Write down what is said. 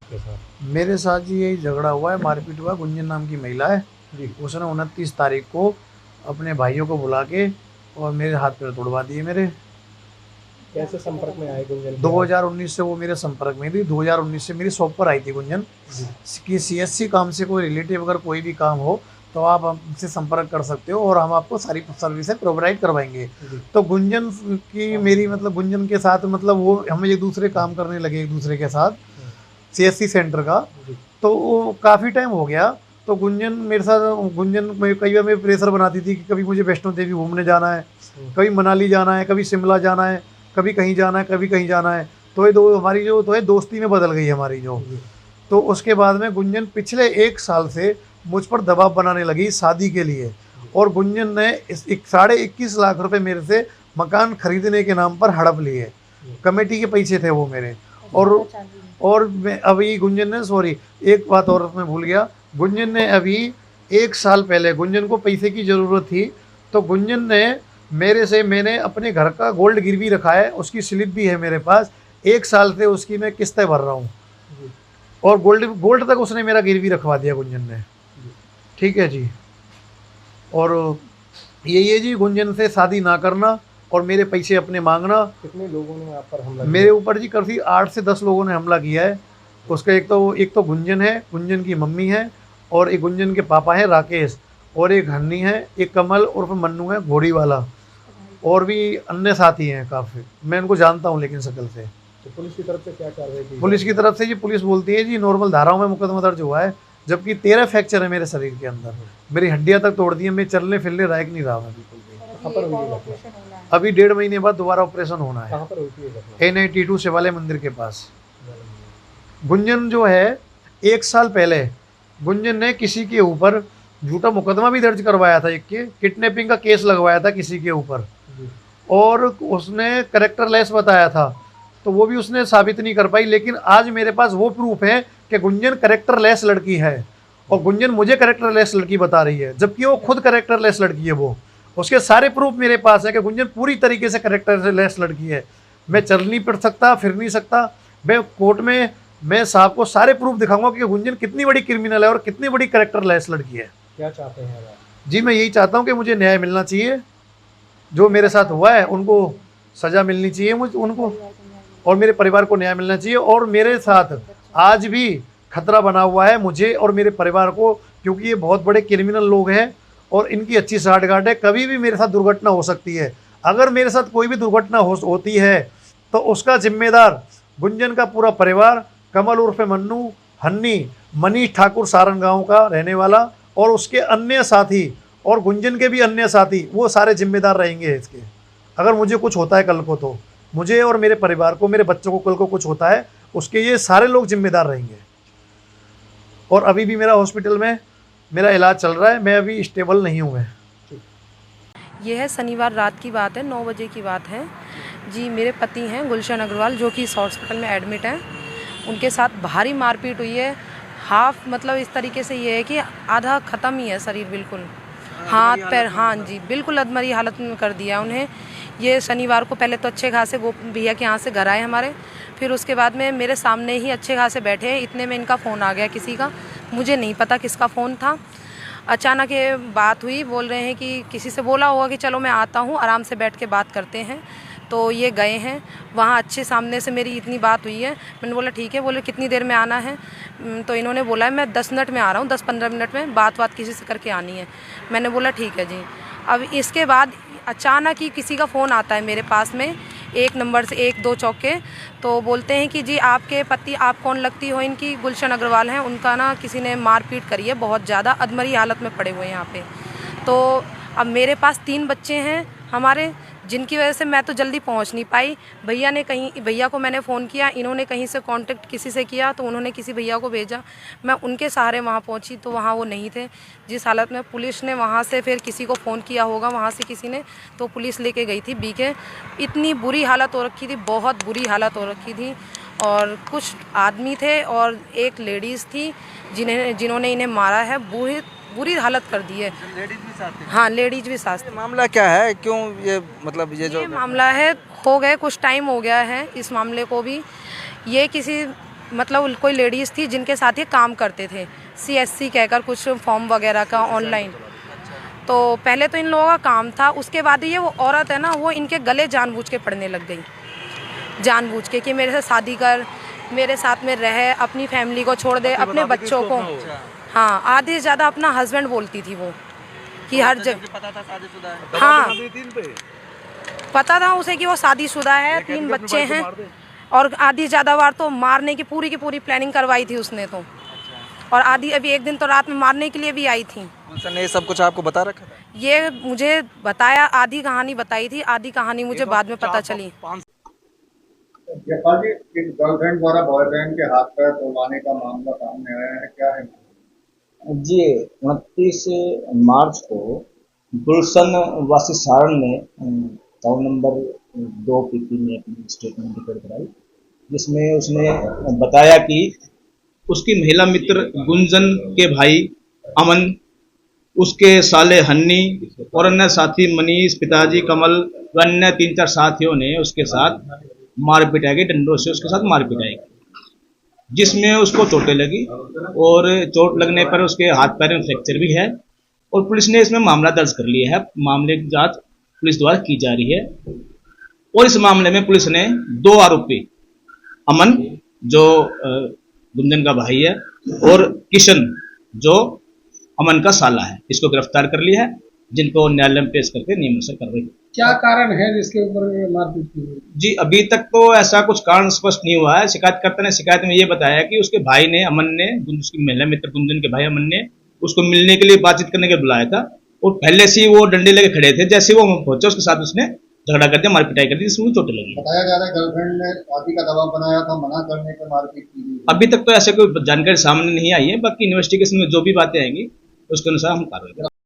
आपके साथ? मेरे साथ जी यही झगड़ा हुआ है, मारपीट हुआ है। गुंजन नाम की महिला है, जी। उसने 29 तारीख को अपने भाइयों को बुला के और मेरे हाथ पैर तोड़वा दिए मेरे। कैसे संपर्क में आए गुंजन के आप? 2019 से वो मेरे संपर्क में थी। 2019 से मेरी शॉप पर आई थी गुंजन जी। कि सीएससी काम से कोई रिलेटिव अगर कोई भी काम हो तो आप हमसे संपर्क कर सकते हो और हम आपको सारी सर्विसेज प्रोवाइड करवाएंगे। जी। तो गुंजन की मेरी मतलब गुंजन के साथ मतलब वो हम एक दूसरे काम करने लगे एक दूसरे के साथ हुँ। सीएससी सेंटर का। जी। तो वो काफ़ी टाइम हो गया। तो गुंजन मेरे साथ गुंजन में कई बार मेरे प्रेशर बनाती थी कि कभी मुझे वैष्णो देवी घूमने जाना है, हुँ। कभी मनाली जाना है, कभी शिमला जाना है, कभी कहीं जाना है, कभी कहीं जाना है। तो ये दो हमारी जो तो है दोस्ती में बदल गई हमारी जो। जी। तो उसके बाद में गुंजन पिछले 1 साल से मुझ पर दबाव बनाने लगी शादी के लिए। जी। और गुंजन ने इस 21 लाख रुपए मेरे से मकान खरीदने के नाम पर हड़प लिए। जी। कमेटी के पैसे थे वो मेरे। और मैं अभी गुंजन ने सॉरी एक बात और मैं भूल गया। गुंजन ने अभी 1 साल पहले गुंजन को पैसे की ज़रूरत थी। तो गुंजन ने मेरे से मैंने अपने घर का गोल्ड गिरवी रखा है, उसकी स्लिप भी है मेरे पास। 1 साल से उसकी मैं किस्तें भर रहा हूँ जी। और गोल्ड गोल्ड तक उसने मेरा गिरवी रखवा दिया गुंजन ने। जी। ठीक है जी। और यही है जी, गुंजन से शादी ना करना और मेरे पैसे अपने मांगना। कितने लोगों ने आप पर हमला मेरे किया? ऊपर जी करीब 8 से 10 लोगों ने हमला किया है। उसका एक तो गुंजन है, गुंजन की मम्मी है और एक गुंजन के पापा हैं राकेश, और एक हन्नी है, एक कमल उर्फ मन्नू है घोड़ी वाला, और भी अन्य साथी हैं काफ़ी। मैं इनको जानता हूँ लेकिन शक्ल से। तो पुलिस की तरफ से क्या कार्रवाई की जा पुलिस रही की है? तरफ से जी पुलिस बोलती है जी नॉर्मल धाराओं में मुकदमा दर्ज हुआ है, जबकि 13 फ्रैक्चर है मेरे शरीर के अंदर। मेरी हड्डियाँ तक तोड़ दी हैं, मैं चलने फिरने लायक नहीं रहा मैं बिल्कुल भी। कहाँ पर हुई ये घटना? अभी 1.5 महीने बाद दोबारा ऑपरेशन होना है कहाँ पर हुई थी ये घटना? NIT2 शिवालय मंदिर के पास। गुंजन जो है 1 साल पहले गुंजन ने किसी के ऊपर झूठा मुकदमा भी दर्ज करवाया था, एक के किडनैपिंग का केस लगवाया था किसी के ऊपर, जी। और उसने करेक्टर लेस बताया था। तो वो भी उसने साबित नहीं कर पाई। लेकिन आज मेरे पास वो प्रूफ है कि गुंजन करेक्टर लेस लड़की है और गुंजन मुझे करेक्टर लेस लड़की बता रही है, जबकि वो खुद करेक्टर लेस लड़की है। वो उसके सारे प्रूफ मेरे पास है कि गुंजन पूरी तरीके से करेक्टर लेस लड़की है। मैं चल नहीं फिर सकता, फिर नहीं सकता। मैं कोर्ट में मैं साहब को सारे प्रूफ दिखाऊंगा कि गुंजन कितनी बड़ी क्रिमिनल है और कितनी बड़ी करेक्टर लेस लड़की है। क्या चाहते हैं आप? जी मैं यही चाहता हूँ कि मुझे न्याय मिलना चाहिए। जो मेरे साथ हुआ है उनको सज़ा मिलनी चाहिए, मुझे उनको और मेरे परिवार को न्याय मिलना चाहिए। और मेरे साथ आज भी खतरा बना हुआ है मुझे और मेरे परिवार को, क्योंकि ये बहुत बड़े क्रिमिनल लोग हैं और इनकी अच्छी साठगांठ है। कभी भी मेरे साथ दुर्घटना हो सकती है। अगर मेरे साथ कोई भी दुर्घटना होती है तो उसका जिम्मेदार गुंजन का पूरा परिवार, कमल उर्फ मन्नू, हन्नी, मनीष ठाकुर सारण गाँव का रहने वाला और उसके अन्य साथी और गुंजन के भी अन्य साथी, वो सारे जिम्मेदार रहेंगे इसके। अगर मुझे कुछ होता है कल को तो मुझे और मेरे परिवार को, मेरे बच्चों को कल को कुछ होता है, उसके ये सारे लोग जिम्मेदार रहेंगे। और अभी भी मेरा हॉस्पिटल में मेरा इलाज चल रहा है, मैं अभी स्टेबल नहीं हूँ मैं। यह है शनिवार रात की बात है, 9 बजे की बात है जी। मेरे पति हैं गुलशन अग्रवाल, जो कि इस हॉस्पिटल में एडमिट हैं। उनके साथ भारी मारपीट हुई है। हाफ मतलब इस तरीके से ये है कि आधा ख़त्म ही है शरीर, बिल्कुल हाथ पैर, हाँ जी, बिल्कुल अधमरी हालत में कर दिया उन्हें। ये शनिवार को पहले तो अच्छे खासे वो भैया के यहाँ से घर आए हमारे, फिर उसके बाद में मेरे सामने ही अच्छे खासे बैठे हैं। इतने में इनका फ़ोन आ गया किसी का, मुझे नहीं पता किसका फ़ोन था। अचानक ये बात हुई, बोल रहे हैं कि किसी से बोला होगा कि चलो मैं आता हूँ, आराम से बैठ के बात करते हैं। तो ये गए हैं वहाँ, अच्छे सामने से मेरी इतनी बात हुई है। मैंने बोला ठीक है, बोले कितनी देर में आना है? तो इन्होंने बोला है मैं 10 मिनट में आ रहा हूँ, 10-15 मिनट में बात किसी से करके आनी है। मैंने बोला ठीक है जी। अब इसके बाद अचानक ही किसी का फ़ोन आता है मेरे पास में, एक नंबर से 1-2 चौके। तो बोलते हैं कि जी आपके पति, आप कौन लगती हो इनकी? गुलशन अग्रवाल हैं, उनका ना किसी ने मारपीट करी है, बहुत ज़्यादा अधमरी हालत में पड़े हुए हैं यहाँ पे। तो अब मेरे पास 3 बच्चे हैं हमारे, जिनकी वजह से मैं तो जल्दी पहुंच नहीं पाई। भैया को मैंने फ़ोन किया, इन्होंने कहीं से कांटेक्ट किसी से किया, तो उन्होंने किसी भैया को भेजा। मैं उनके सहारे वहां पहुंची तो वहां वो नहीं थे। जिस हालत में पुलिस ने वहां से फिर किसी को फ़ोन किया होगा वहां से किसी ने, तो पुलिस लेके गई थी बीके। इतनी बुरी हालत हो रखी थी, बहुत बुरी हालत हो रखी थी। और कुछ आदमी थे और एक लेडीज़ थी जिन्होंने इन्हें मारा है, बुरी हालत कर दी है। लेडीज भी साथ हैं? हाँ, लेडीज भी साथ ये मामला क्या है, क्यों ये मतलब ये मामला है, हो गए कुछ टाइम हो गया है इस मामले को भी। ये किसी मतलब कोई लेडीज़ थी जिनके साथ ये काम करते थे, CSC कहकर कुछ फॉर्म वगैरह का ऑनलाइन। तो पहले तो इन लोगों का काम था, उसके बाद ये वो औरत है ना, वो इनके गले जानबूझ के पड़ने लग गई, जानबूझ के कि मेरे से शादी कर, मेरे साथ में रह, अपनी फैमिली को छोड़ दे, अपने बच्चों को। हाँ, आधी से ज़्यादा अपना हस्बैंड बोलती थी वो, कि हर जगह पता था शादीशुदा है। हाँ, पता था उसे कि वो शादीशुदा है, 3 बच्चे हैं, और आधी ज़्यादा बार तो मारने की पूरी प्लानिंग करवाई थी उसने तो। और आधी अभी एक दिन तो रात में मारने के लिए भी आई थी। गुलशन ने ये सब कुछ आपको बता रखा था? ये मुझे बताया, आधी कहानी बताई थी, आधी कहानी मुझे बाद में पता चली। जयपाल जी, एक गर्लफ्रेंड द्वारा बॉयफ्रेंड के हाथ पैर तोड़वाने का मामला सामने आया है, क्या है? जी 29 मार्च को गुलशन वासी सारण ने टाउन नंबर 2 PP में अपनी स्टेटमेंट रिकॉर्ड कराई, जिसमें उसने बताया कि उसकी महिला मित्र गुंजन के भाई अमन, उसके साले हन्नी और अन्य साथी मनीष, पिताजी कमल व अन्य 3-4 साथियों ने उसके साथ मारपीट की, डंडों से उसके साथ मारपीट की, जिसमें उसको चोटें लगी और चोट लगने पर उसके हाथ पैर में फ्रैक्चर भी है। और पुलिस ने इसमें मामला दर्ज कर लिया है, मामले की जांच पुलिस द्वारा की जा रही है। और इस मामले में पुलिस ने 2 आरोपी, अमन जो गुंजन का भाई है और किशन जो अमन का साला है, इसको गिरफ्तार कर लिया है, जिनको न्यायालय में पेश करके नियमानुसार कार्रवाई। क्या कारण है जिसके ऊपर मारपीट की हुई? जी अभी तक तो ऐसा कुछ कारण स्पष्ट नहीं हुआ है। शिकायतकर्ता ने शिकायत में ये बताया कि उसके भाई ने, अमन ने, उसकी महिला मित्र गुंजन के भाई अमन ने उसको मिलने के लिए, बातचीत करने के लिए बुलाया था, और पहले से ही वो डंडे लेके खड़े थे। जैसे वो पहुंचे उसके साथ उसने झगड़ा कर दिया, मारपिटाई कर दी, जिसमें चोटें लगी। बताया जा रहा है गर्लफ्रेंड ने शादी का दबाव बनाया था, मना करने पर मारपीट की गई। अभी तक तो ऐसे कोई जानकारी सामने नहीं आई है, बाकी इन्वेस्टिगेशन में जो भी बातें आएंगी उसके अनुसार हम कार्रवाई करेंगे।